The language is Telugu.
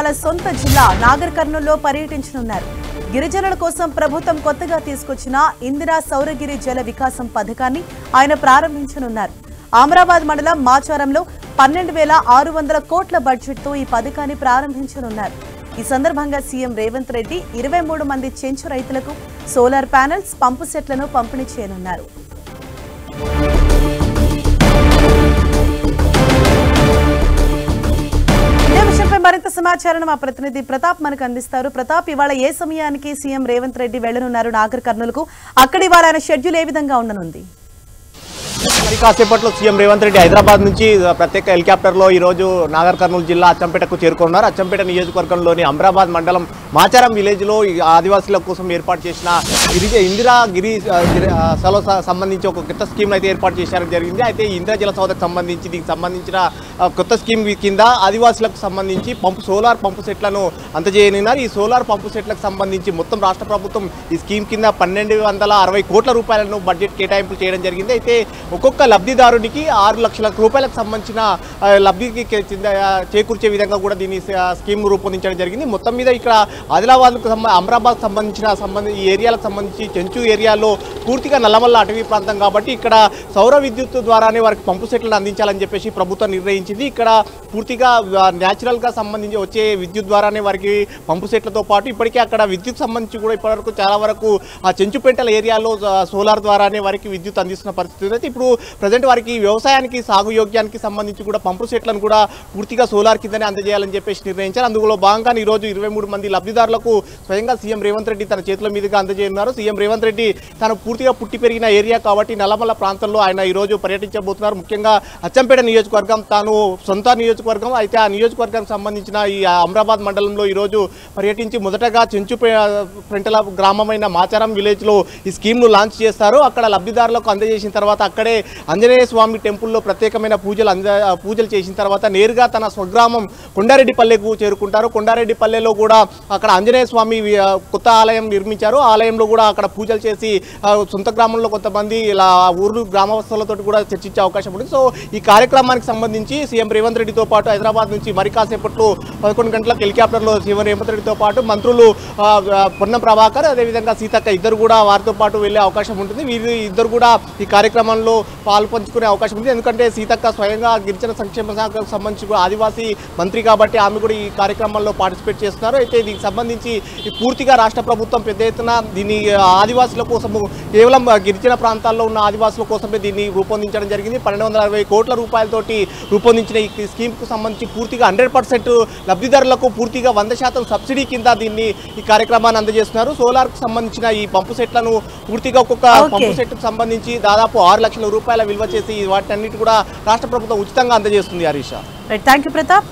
వాళ్ళ సొంత జిల్లా నాగర్ కర్నూల్లో పర్యటించనున్నారు. గిరిజనుల కోసం ప్రభుత్వం కొత్తగా తీసుకొచ్చిన ఇందిరా సౌరగిరి జల వికాసం పథకాన్ని ఆయన ప్రారంభించనున్నారు. అమరాబాద్ మండలం మాచారంలో 12,600 కోట్ల బడ్జెట్తో ఈ పథకాన్ని ప్రారంభించనున్నారు. ఈ సందర్భంగా సీఎం రేవంత్ రెడ్డి 23 మంది చెంచు రైతులకు సోలార్ ప్యానెల్స్, పంపు సెట్లను పంపిణీ చేయనున్నారు. మరింత సమాచారం మా ప్రతినిధి ప్రతాప్ మనకు అందిస్తారు. ప్రతాప్, ఇవాళ ఏ సమయానికి సీఎం రేవంత్ రెడ్డి వెళ్లనున్నారు నాగర్ కర్నూలుకు? అక్కడ ఇవాళ ఆయన షెడ్యూల్ ఏ విధంగా ఉండనుంది? మరి కాసేపట్లో సీఎం రేవంత్ రెడ్డి హైదరాబాద్ నుంచి ప్రత్యేక హెలికాప్టర్లో ఈరోజు నాగర్ కర్నూలు జిల్లా అచ్చంపేటకు చేరుకున్నారు. అచ్చంపేట నియోజకవర్గంలోని అమరాబాద్ మండలం మాచారం విలేజ్లో ఆదివాసీల కోసం ఏర్పాటు చేసిన ఇందిరా గిరి సలో సంబంధించి ఒక కొత్త స్కీమ్ అయితే ఏర్పాటు చేయడం జరిగింది. అయితే ఈ ఇందిరా జల సౌదకు సంబంధించి దీనికి సంబంధించిన కొత్త స్కీమ్ కింద ఆదివాసులకు సంబంధించి సోలార్ పంపు సెట్లను అందజేయనున్నారు. ఈ సోలార్ పంపు సెట్లకు సంబంధించి మొత్తం రాష్ట్ర ప్రభుత్వం ఈ స్కీమ్ కింద 1260 కోట్ల రూపాయలను బడ్జెట్ కేటాయింపులు చేయడం జరిగింది. అయితే ఒక్కొక్క లబ్ధిదారునికి 6 లక్షల రూపాయలకు సంబంధించిన లబ్ధికి చేకూర్చే విధంగా కూడా దీని స్కీమ్ రూపొందించడం జరిగింది. మొత్తం మీద ఇక్కడ ఆదిలాబాద్కు అమరాబాద్ సంబంధించిన ఈ ఏరియాలకు సంబంధించి చెంచు ఏరియాలో పూర్తిగా నల్లమల్ల అటవీ ప్రాంతం కాబట్టి ఇక్కడ సౌర విద్యుత్ ద్వారానే వారికి పంపు సెట్లను అందించాలని చెప్పేసి ప్రభుత్వం నిర్ణయించింది. ఇక్కడ పూర్తిగా న్యాచురల్గా సంబంధించి వచ్చే విద్యుత్ ద్వారానే వారికి పంపు సెట్లతో పాటు ఇప్పటికే అక్కడ విద్యుత్ సంబంధించి కూడా ఇప్పటివరకు చాలా వరకు ఆ చెంచుపెంటల ఏరియాలో సోలార్ ద్వారానే వారికి విద్యుత్ అందిస్తున్న పరిస్థితి అయితే ఇప్పుడు ప్రజెంట్ వారికి వ్యవసాయానికి సాగు యోగ్యానికి సంబంధించి కూడా పంపు సెట్లను కూడా పూర్తిగా సోలార్ కిందనే అందజేయాలని చెప్పేసి నిర్ణయించారు. అందులో భాగంగా ఈరోజు 23 మంది లబ్ధిదారులకు స్వయంగా సీఎం రేవంత్ రెడ్డి తన చేతుల మీదుగా అందజేయనున్నారు. సీఎం రేవంత్ రెడ్డి తను పూర్తిగా పుట్టి పెరిగిన ఏరియా కాబట్టి నల్లమల్ల ప్రాంతంలో ఆయన ఈరోజు పర్యటించబోతున్నారు. ముఖ్యంగా అచ్చంపేట నియోజకవర్గం తాను సొంత నియోజకవర్గం అయితే ఆ నియోజకవర్గానికి సంబంధించిన ఈ అమరాబాద్ మండలంలో ఈరోజు పర్యటించి మొదటగా చెంచుపెంటల గ్రామమైన మాచారం విలేజ్లో ఈ స్కీమ్ను లాంచ్ చేస్తారు. అక్కడ లబ్ధిదారులకు అందజేసిన తర్వాత అక్కడే ఆంజనేయ స్వామి టెంపుల్లో ప్రత్యేకమైన పూజలు చేసిన తర్వాత నేరుగా తన స్వగ్రామం కొండారెడ్డిపల్లెకు చేరుకుంటారు. కొండారెడ్డిపల్లెలో కూడా అక్కడ ఆంజనేయ స్వామి కొత్త ఆలయం నిర్మించారు. ఆలయంలో కూడా అక్కడ పూజలు చేసి సొంత గ్రామంలో కొంతమంది ఇలా ఊరు గ్రామస్తులతో కూడా చర్చించే అవకాశం ఉంటుంది. సో ఈ కార్యక్రమానికి సంబంధించి సీఎం రేవంత్ రెడ్డితో పాటు హైదరాబాద్ నుంచి మరి కాసేపట్లో 11 గంటలకు హెలికాప్టర్లో సీఎం రేవంత్ రెడ్డితో పాటు మంత్రులు పొన్నం ప్రభాకర్ అదేవిధంగా సీతక్క ఇద్దరు కూడా వారితో పాటు వెళ్ళే అవకాశం ఉంటుంది. వీరు ఇద్దరు కూడా ఈ కార్యక్రమంలో పాల్పంచుకునే అవకాశం ఉంది. ఎందుకంటే సీతక్క స్వయంగా గిరిజన సంక్షేమ శాఖకు సంబంధించి ఆదివాసీ మంత్రి కాబట్టి ఆమె కూడా ఈ కార్యక్రమంలో పార్టిసిపేట్ చేస్తున్నారు. అయితే దీనికి సంబంధించి పూర్తిగా రాష్ట్ర ప్రభుత్వం పెద్ద ఎత్తున దీన్ని ఆదివాసుల కోసము కేవలం గిరిజన ప్రాంతాల్లో ఉన్న ఆదివాసుల కోసమే దీన్ని రూపొందించడం జరిగింది. 1260 కోట్ల రూపాయలతోటి రూపొందించిన ఈ స్కీమ్కు సంబంధించి పూర్తిగా 100% లబ్ధిదారులకు పూర్తిగా 100% సబ్సిడీ కింద దీన్ని ఈ కార్యక్రమాన్ని అందజేస్తున్నారు. సోలార్కు సంబంధించిన ఈ పంపు సెట్లను పూర్తిగా ఒక్కొక్క పంపు సెట్కు సంబంధించి దాదాపు 6 లక్షల రూపాయల విలువ చేసి వాటన్నిటి కూడా రాష్ట్ర ప్రభుత్వం ఉచితంగా అందజేస్తుంది. Harisha, thank you Pratap.